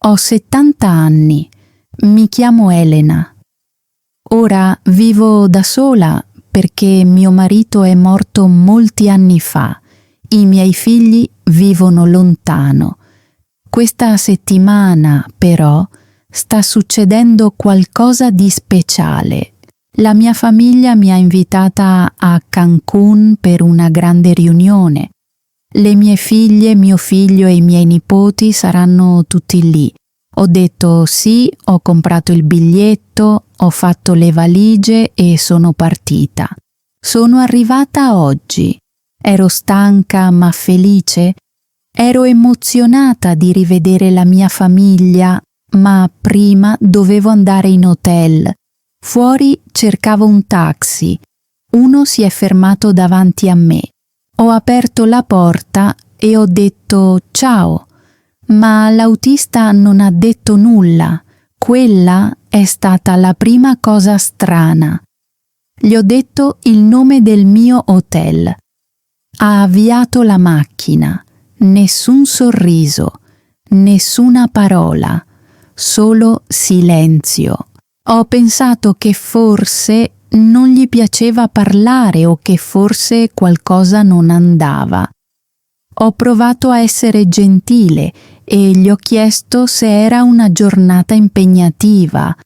Ho 70 anni. Mi chiamo Elena. Ora vivo da sola perché mio marito è morto molti anni fa. I miei figli vivono lontano. Questa settimana, però, sta succedendo qualcosa di speciale. La mia famiglia mi ha invitata a Cancun per una grande riunione. Le mie figlie, mio figlio e i miei nipoti saranno tutti lì. Ho detto sì, ho comprato il biglietto, ho fatto le valigie e sono partita. Sono arrivata oggi. Ero stanca ma felice. Ero emozionata di rivedere la mia famiglia, ma prima dovevo andare in hotel. Fuori cercavo un taxi. Uno si è fermato davanti a me. Ho aperto la porta e ho detto ciao, ma l'autista non ha detto nulla. Quella è stata la prima cosa strana. Gli ho detto il nome del mio hotel. Ha avviato la macchina. Nessun sorriso, nessuna parola, solo silenzio. Ho pensato che forse non gli piaceva parlare o che forse qualcosa non andava. Ho provato a essere gentile e gli ho chiesto se era una giornata impegnativa.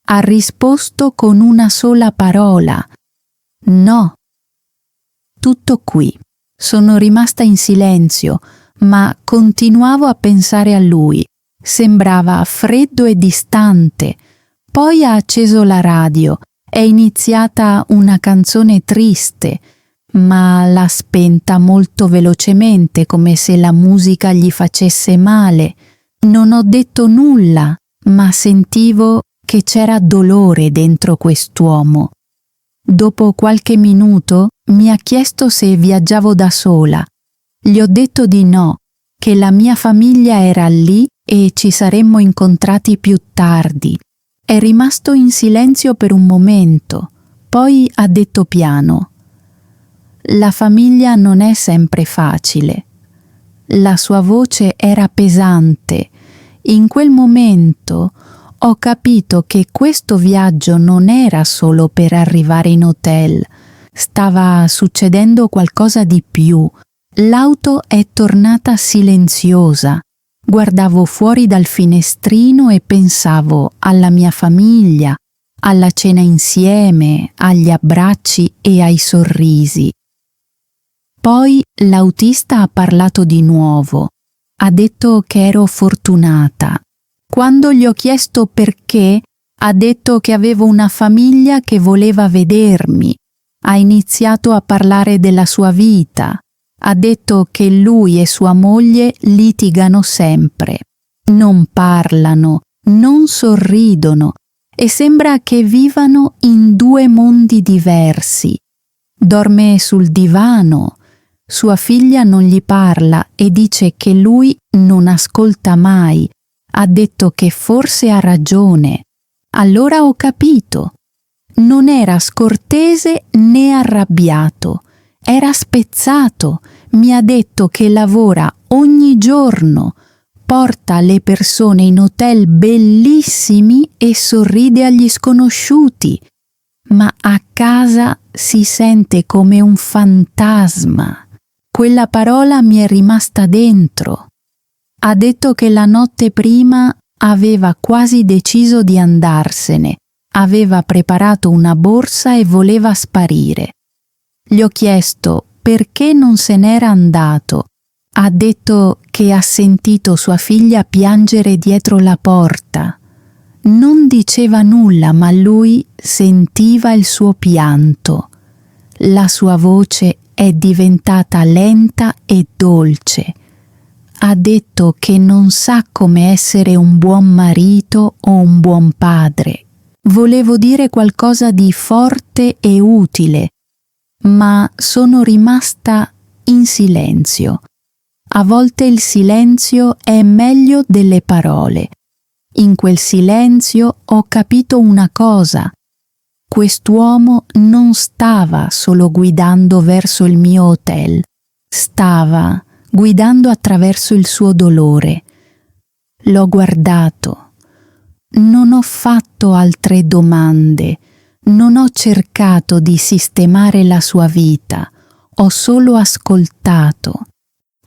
Ha risposto con una sola parola: no. Tutto qui. Sono rimasta in silenzio, ma continuavo a pensare a lui. Sembrava freddo e distante. Poi ha acceso la radio. È iniziata una canzone triste, ma l'ha spenta molto velocemente, come se la musica gli facesse male. Non ho detto nulla, ma sentivo che c'era dolore dentro quest'uomo. Dopo qualche minuto mi ha chiesto se viaggiavo da sola. Gli ho detto di no, che la mia famiglia era lì e ci saremmo incontrati più tardi. È rimasto in silenzio per un momento, poi ha detto piano: la famiglia non è sempre facile. La sua voce era pesante. In quel momento ho capito che questo viaggio non era solo per arrivare in hotel. Stava succedendo qualcosa di più. L'auto è tornata silenziosa. Guardavo fuori dal finestrino e pensavo alla mia famiglia, alla cena insieme, agli abbracci e ai sorrisi. Poi l'autista ha parlato di nuovo. Ha detto che ero fortunata. Quando gli ho chiesto perché, ha detto che avevo una famiglia che voleva vedermi. Ha iniziato a parlare della sua vita. Ha detto che lui e sua moglie litigano sempre. Non parlano, non sorridono e sembra che vivano in due mondi diversi. Dorme sul divano. Sua figlia non gli parla e dice che lui non ascolta mai. Ha detto che forse ha ragione. Allora ho capito. Non era scortese né arrabbiato. Era spezzato. Mi ha detto che lavora ogni giorno, porta le persone in hotel bellissimi e sorride agli sconosciuti, ma a casa si sente come un fantasma. Quella parola mi è rimasta dentro. Ha detto che la notte prima aveva quasi deciso di andarsene, aveva preparato una borsa e voleva sparire. Gli ho chiesto perché non se n'era andato. Ha detto che ha sentito sua figlia piangere dietro la porta. Non diceva nulla, ma lui sentiva il suo pianto. La sua voce è diventata lenta e dolce. Ha detto che non sa come essere un buon marito o un buon padre. Volevo dire qualcosa di forte e utile, ma sono rimasta in silenzio. A volte il silenzio è meglio delle parole. In quel silenzio ho capito una cosa. Quest'uomo non stava solo guidando verso il mio hotel, stava guidando attraverso il suo dolore. L'ho guardato. Non ho fatto altre domande. Non ho cercato di sistemare la sua vita. Ho solo ascoltato.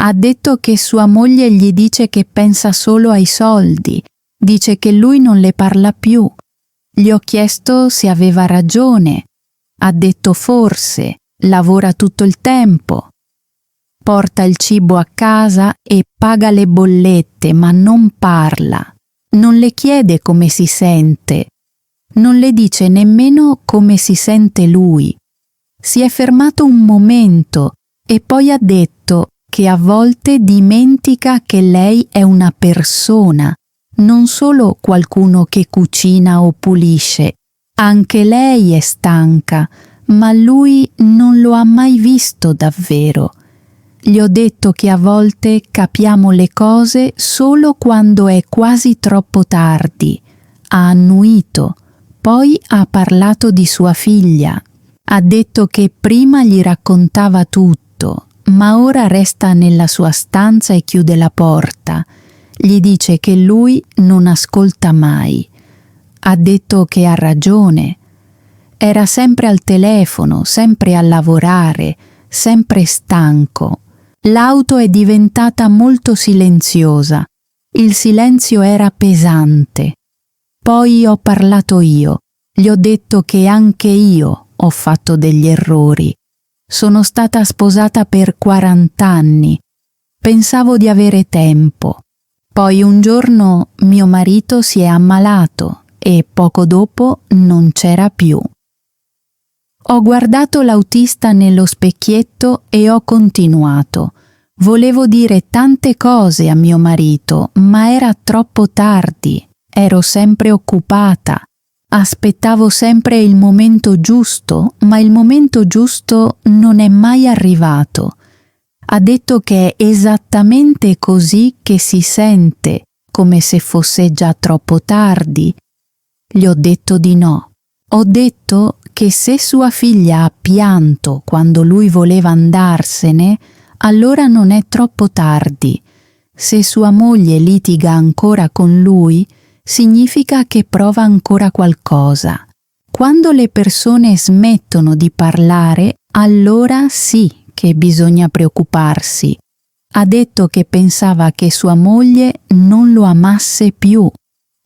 Ha detto che sua moglie gli dice che pensa solo ai soldi. Dice che lui non le parla più. Gli ho chiesto se aveva ragione. Ha detto forse, lavora tutto il tempo. Porta il cibo a casa e paga le bollette, ma non parla. Non le chiede come si sente. Non le dice nemmeno come si sente lui. Si è fermato un momento e poi ha detto che a volte dimentica che lei è una persona, non solo qualcuno che cucina o pulisce. Anche lei è stanca, ma lui non lo ha mai visto davvero. Gli ho detto che a volte capiamo le cose solo quando è quasi troppo tardi. Ha annuito, poi ha parlato di sua figlia. Ha detto che prima gli raccontava tutto, ma ora resta nella sua stanza e chiude la porta. Gli dice che lui non ascolta mai. Ha detto che ha ragione. Era sempre al telefono, sempre a lavorare, sempre stanco. L'auto è diventata molto silenziosa. Il silenzio era pesante. Poi ho parlato io. Gli ho detto che anche io ho fatto degli errori. Sono stata sposata per 40 anni. Pensavo di avere tempo. Poi un giorno mio marito si è ammalato e poco dopo non c'era più. Ho guardato l'autista nello specchietto e ho continuato. Volevo dire tante cose a mio marito, ma era troppo tardi. Ero sempre occupata. Aspettavo sempre il momento giusto, ma il momento giusto non è mai arrivato. Ha detto che è esattamente così che si sente, come se fosse già troppo tardi. Gli ho detto di no. Ho detto che se sua figlia ha pianto quando lui voleva andarsene, allora non è troppo tardi. Se sua moglie litiga ancora con lui, significa che prova ancora qualcosa. Quando le persone smettono di parlare, allora sì che bisogna preoccuparsi. Ha detto che pensava che sua moglie non lo amasse più.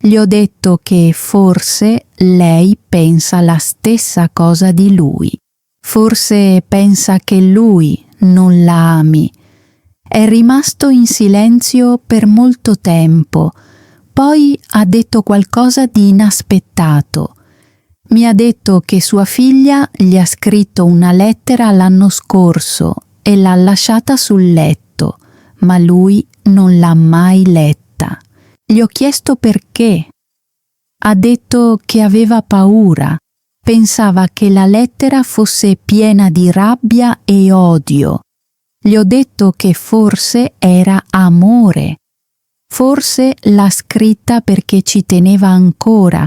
Gli ho detto che forse lei pensa la stessa cosa di lui. Forse pensa che lui non la ami. È rimasto in silenzio per molto tempo. Poi ha detto qualcosa di inaspettato. Mi ha detto che sua figlia gli ha scritto una lettera l'anno scorso e l'ha lasciata sul letto, ma lui non l'ha mai letta. Gli ho chiesto perché. Ha detto che aveva paura. Pensava che la lettera fosse piena di rabbia e odio. Gli ho detto che forse era amore. Forse l'ha scritta perché ci teneva ancora.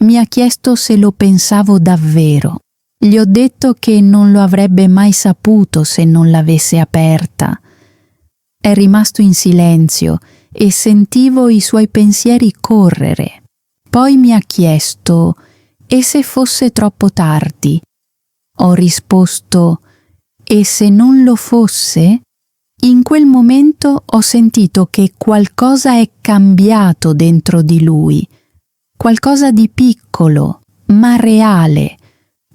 Mi ha chiesto se lo pensavo davvero. Gli ho detto che non lo avrebbe mai saputo se non l'avesse aperta. È rimasto in silenzio e sentivo i suoi pensieri correre. Poi mi ha chiesto: e se fosse troppo tardi? Ho risposto: e se non lo fosse? In quel momento ho sentito che qualcosa è cambiato dentro di lui, qualcosa di piccolo, ma reale.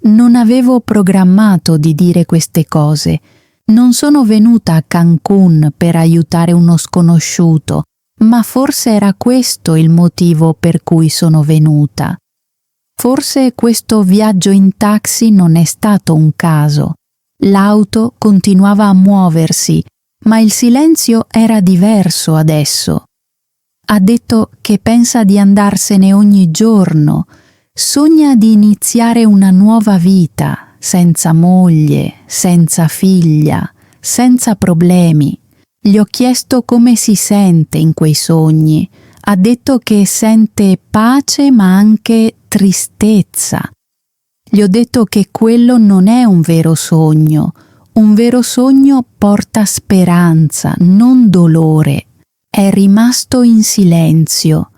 Non avevo programmato di dire queste cose. Non sono venuta a Cancun per aiutare uno sconosciuto, ma forse era questo il motivo per cui sono venuta. Forse questo viaggio in taxi non è stato un caso. L'auto continuava a muoversi, ma il silenzio era diverso adesso. Ha detto che pensa di andarsene ogni giorno, sogna di iniziare una nuova vita, senza moglie, senza figlia, senza problemi. Gli ho chiesto come si sente in quei sogni. Ha detto che sente pace ma anche tristezza. Gli ho detto che quello non è un vero sogno. Un vero sogno porta speranza, non dolore. è rimasto in silenzio.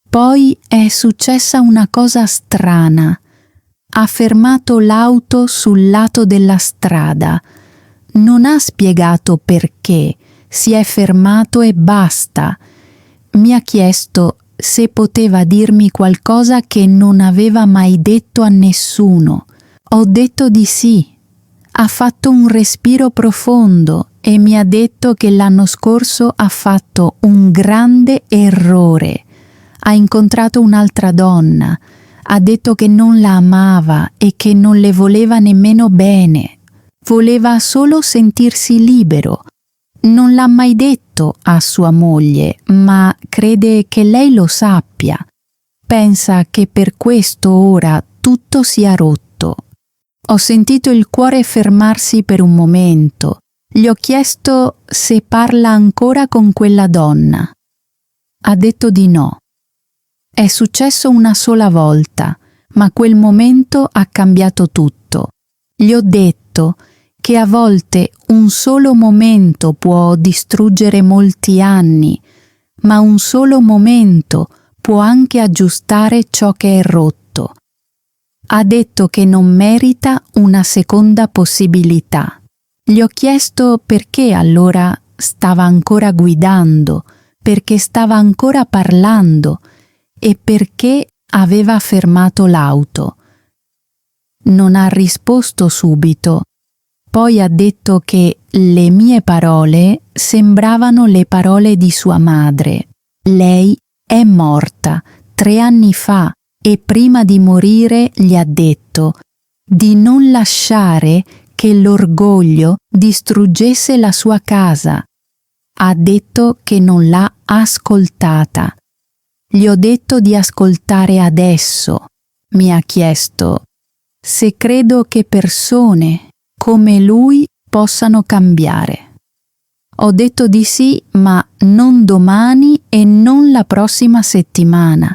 Poi è successa una cosa strana. Ha fermato l'auto sul lato della strada. Non ha spiegato perché, si è fermato e basta. Mi ha chiesto se poteva dirmi qualcosa che non aveva mai detto a nessuno. Ho detto di sì. Ha fatto un respiro profondo e mi ha detto che l'anno scorso ha fatto un grande errore. Ha incontrato un'altra donna. Ha detto che non la amava e che non le voleva nemmeno bene. Voleva solo sentirsi libero. Non l'ha mai detto a sua moglie, ma crede che lei lo sappia. Pensa che per questo ora tutto sia rotto. Ho sentito il cuore fermarsi per un momento. Gli ho chiesto se parla ancora con quella donna. Ha detto di no. È successo una sola volta, ma quel momento ha cambiato tutto. Gli ho detto che a volte un solo momento può distruggere molti anni, ma un solo momento può anche aggiustare ciò che è rotto. Ha detto che non merita una seconda possibilità. Gli ho chiesto perché allora stava ancora guidando, perché stava ancora parlando e perché aveva fermato l'auto. Non ha risposto subito. Poi ha detto che le mie parole sembravano le parole di sua madre. Lei è morta 3 anni fa e prima di morire gli ha detto di non lasciare che l'orgoglio distruggesse la sua casa. Ha detto che non l'ha ascoltata. Gli ho detto di ascoltare adesso. Mi ha chiesto se credo che persone come lui possano cambiare. Ho detto di sì, ma non domani e non la prossima settimana.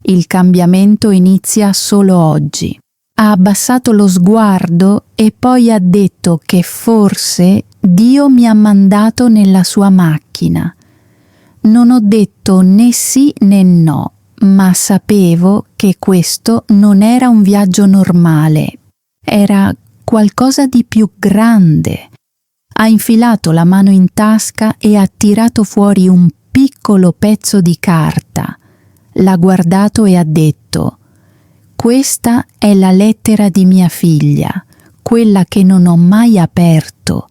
Il cambiamento inizia solo oggi. Ha abbassato lo sguardo e poi ha detto che forse Dio mi ha mandato nella sua macchina. Non ho detto né sì né no, ma sapevo che questo non era un viaggio normale. Era qualcosa di più grande. Ha infilato la mano in tasca e ha tirato fuori un piccolo pezzo di carta. L'ha guardato e ha detto: «Questa è la lettera di mia figlia, quella che non ho mai aperto.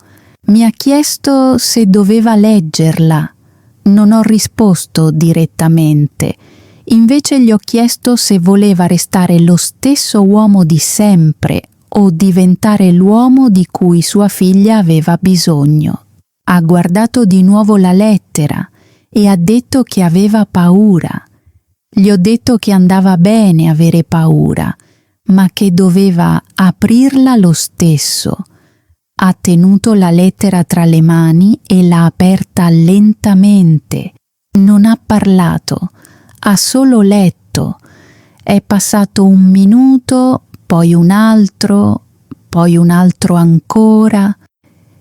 Mi ha chiesto se doveva leggerla. Non ho risposto direttamente. Invece gli ho chiesto se voleva restare lo stesso uomo di sempre o diventare l'uomo di cui sua figlia aveva bisogno. Ha guardato di nuovo la lettera e ha detto che aveva paura. Gli ho detto che andava bene avere paura, ma che doveva aprirla lo stesso. Ha tenuto la lettera tra le mani e l'ha aperta lentamente. Non ha parlato, ha solo letto. È passato 1 minuto, poi un altro ancora.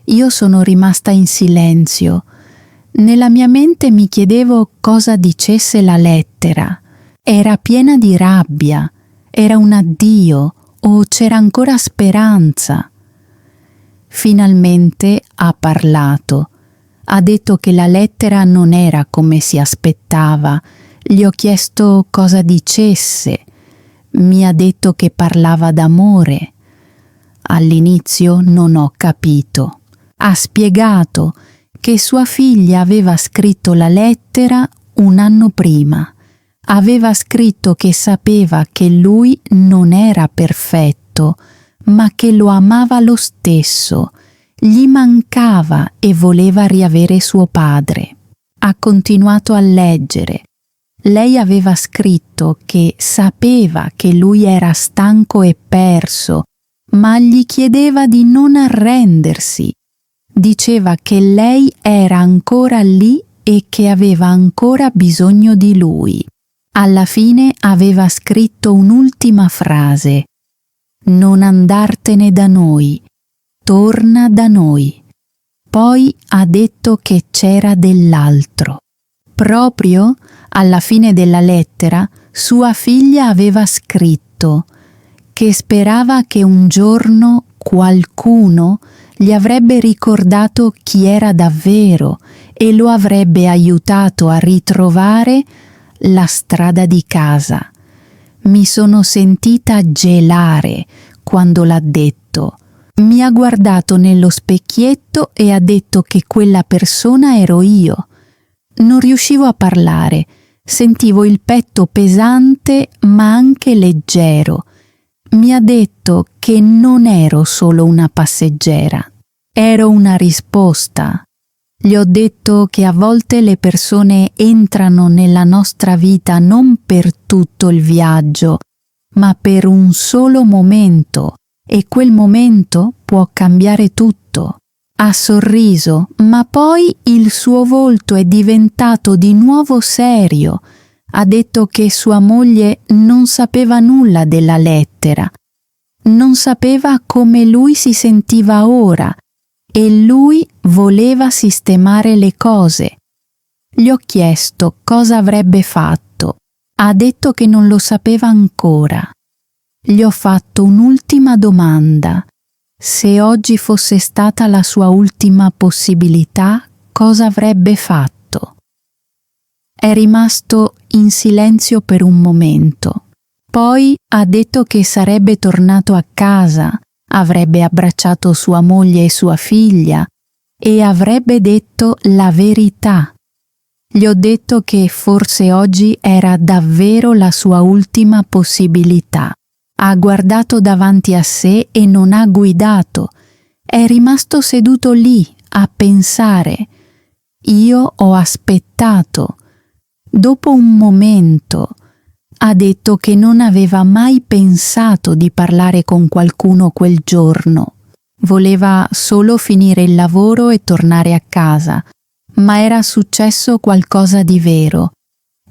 Io sono rimasta in silenzio. Nella mia mente mi chiedevo cosa dicesse la lettera. Era piena di rabbia, era un addio o c'era ancora speranza. Finalmente ha parlato. Ha detto che la lettera non era come si aspettava. Gli ho chiesto cosa dicesse. Mi ha detto che parlava d'amore. All'inizio non ho capito. Ha spiegato che sua figlia aveva scritto la lettera 1 anno prima. Aveva scritto che sapeva che lui non era perfetto, ma che lo amava lo stesso. Gli mancava e voleva riavere suo padre. Ha continuato a leggere. Lei aveva scritto che sapeva che lui era stanco e perso, ma gli chiedeva di non arrendersi. Diceva che lei era ancora lì e che aveva ancora bisogno di lui. Alla fine aveva scritto un'ultima frase: «Non andartene da noi, torna da noi». Poi ha detto che c'era dell'altro. Proprio alla fine della lettera, sua figlia aveva scritto che sperava che un giorno qualcuno gli avrebbe ricordato chi era davvero e lo avrebbe aiutato a ritrovare la strada di casa. Mi sono sentita gelare quando l'ha detto. Mi ha guardato nello specchietto e ha detto che quella persona ero io. Non riuscivo a parlare, sentivo il petto pesante ma anche leggero. Mi ha detto che non ero solo una passeggera, ero una risposta. Gli ho detto che a volte le persone entrano nella nostra vita non per tutto il viaggio, ma per un solo momento, e quel momento può cambiare tutto. Ha sorriso, ma poi il suo volto è diventato di nuovo serio. Ha detto che sua moglie non sapeva nulla della lettera, non sapeva come lui si sentiva ora e lui voleva sistemare le cose. Gli ho chiesto cosa avrebbe fatto. Ha detto che non lo sapeva ancora. Gli ho fatto un'ultima domanda. Se oggi fosse stata la sua ultima possibilità, cosa avrebbe fatto? È rimasto in silenzio per un momento. Poi ha detto che sarebbe tornato a casa, avrebbe abbracciato sua moglie e sua figlia e avrebbe detto la verità. Gli ho detto che forse oggi era davvero la sua ultima possibilità. Ha guardato davanti a sé e non ha guidato. È rimasto seduto lì a pensare. Io ho aspettato. Dopo un momento ha detto che non aveva mai pensato di parlare con qualcuno quel giorno. Voleva solo finire il lavoro e tornare a casa, ma era successo qualcosa di vero.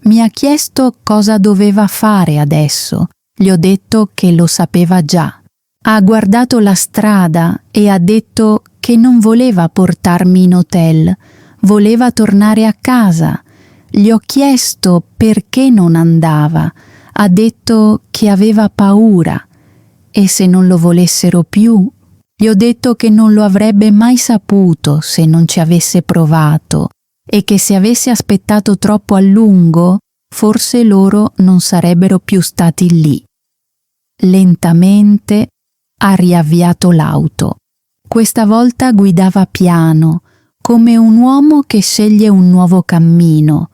Mi ha chiesto cosa doveva fare adesso. Gli ho detto che lo sapeva già. Ha guardato la strada e ha detto che non voleva portarmi in hotel, voleva tornare a casa. Gli ho chiesto perché non andava. Ha detto che aveva paura e se non lo volessero più. Gli ho detto che non lo avrebbe mai saputo se non ci avesse provato e che se avesse aspettato troppo a lungo, forse loro non sarebbero più stati lì. Lentamente ha riavviato l'auto. Questa volta guidava piano, come un uomo che sceglie un nuovo cammino.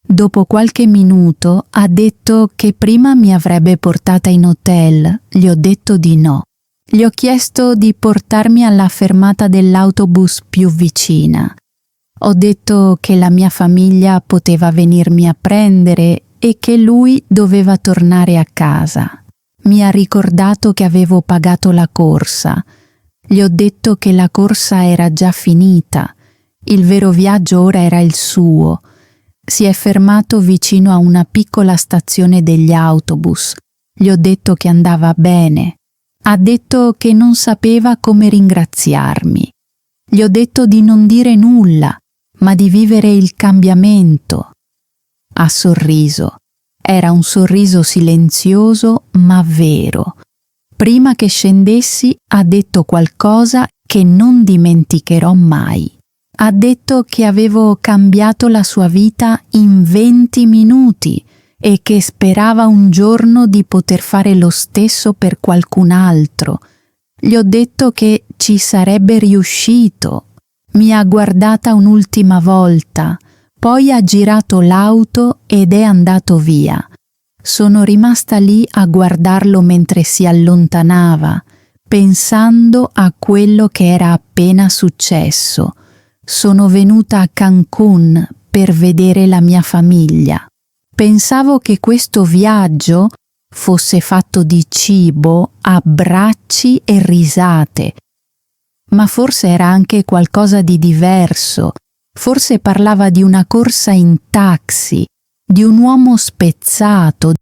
Dopo qualche minuto ha detto che prima mi avrebbe portata in hotel. Gli ho detto di no. Gli ho chiesto di portarmi alla fermata dell'autobus più vicina. Ho detto che la mia famiglia poteva venirmi a prendere e che lui doveva tornare a casa. Mi ha ricordato che avevo pagato la corsa. Gli ho detto che la corsa era già finita. Il vero viaggio ora era il suo. Si è fermato vicino a una piccola stazione degli autobus. Gli ho detto che andava bene. Ha detto che non sapeva come ringraziarmi. Gli ho detto di non dire nulla, ma di vivere il cambiamento. Ha sorriso. Era un sorriso silenzioso ma vero. Prima che scendessi ha detto qualcosa che non dimenticherò mai. Ha detto che avevo cambiato la sua vita in 20 minuti e che sperava un giorno di poter fare lo stesso per qualcun altro. Gli ho detto che ci sarebbe riuscito. Mi ha guardata un'ultima volta, poi ha girato l'auto ed è andato via. Sono rimasta lì a guardarlo mentre si allontanava, pensando a quello che era appena successo. Sono venuta a Cancun per vedere la mia famiglia. Pensavo che questo viaggio fosse fatto di cibo, abbracci e risate, ma forse era anche qualcosa di diverso. Forse parlava di una corsa in taxi, di un uomo spezzato,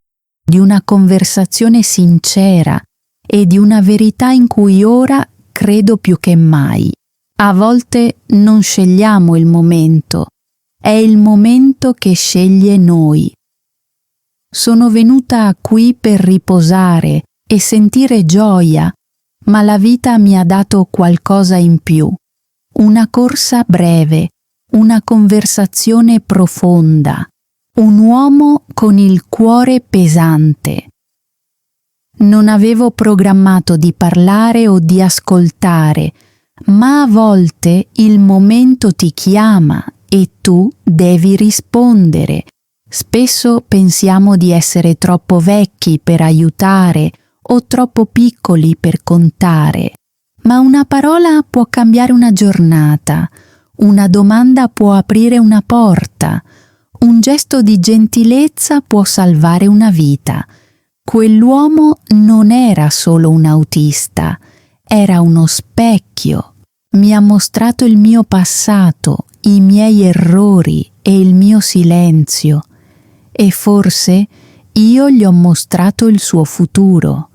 di una conversazione sincera e di una verità in cui ora credo più che mai. A volte non scegliamo il momento, è il momento che sceglie noi. Sono venuta qui per riposare e sentire gioia, ma la vita mi ha dato qualcosa in più. Una corsa breve, una conversazione profonda, un uomo con il cuore pesante. Non avevo programmato di parlare o di ascoltare, ma a volte il momento ti chiama e tu devi rispondere. Spesso pensiamo di essere troppo vecchi per aiutare o troppo piccoli per contare, ma una parola può cambiare una giornata, una domanda può aprire una porta, un gesto di gentilezza può salvare una vita. Quell'uomo non era solo un autista, era uno specchio. Mi ha mostrato il mio passato, i miei errori e il mio silenzio. E forse io gli ho mostrato il suo futuro.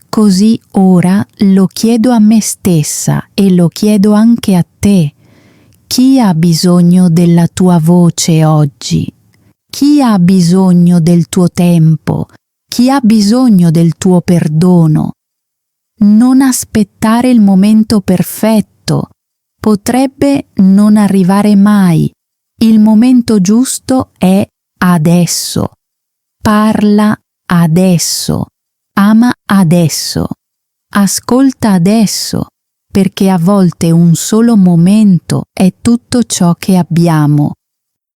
Così ora lo chiedo a me stessa e lo chiedo anche a te. Chi ha bisogno della tua voce oggi? Chi ha bisogno del tuo tempo? Chi ha bisogno del tuo perdono? Non aspettare il momento perfetto. Potrebbe non arrivare mai. Il momento giusto è adesso. Parla adesso. Ama adesso. Ascolta adesso, perché a volte un solo momento è tutto ciò che abbiamo.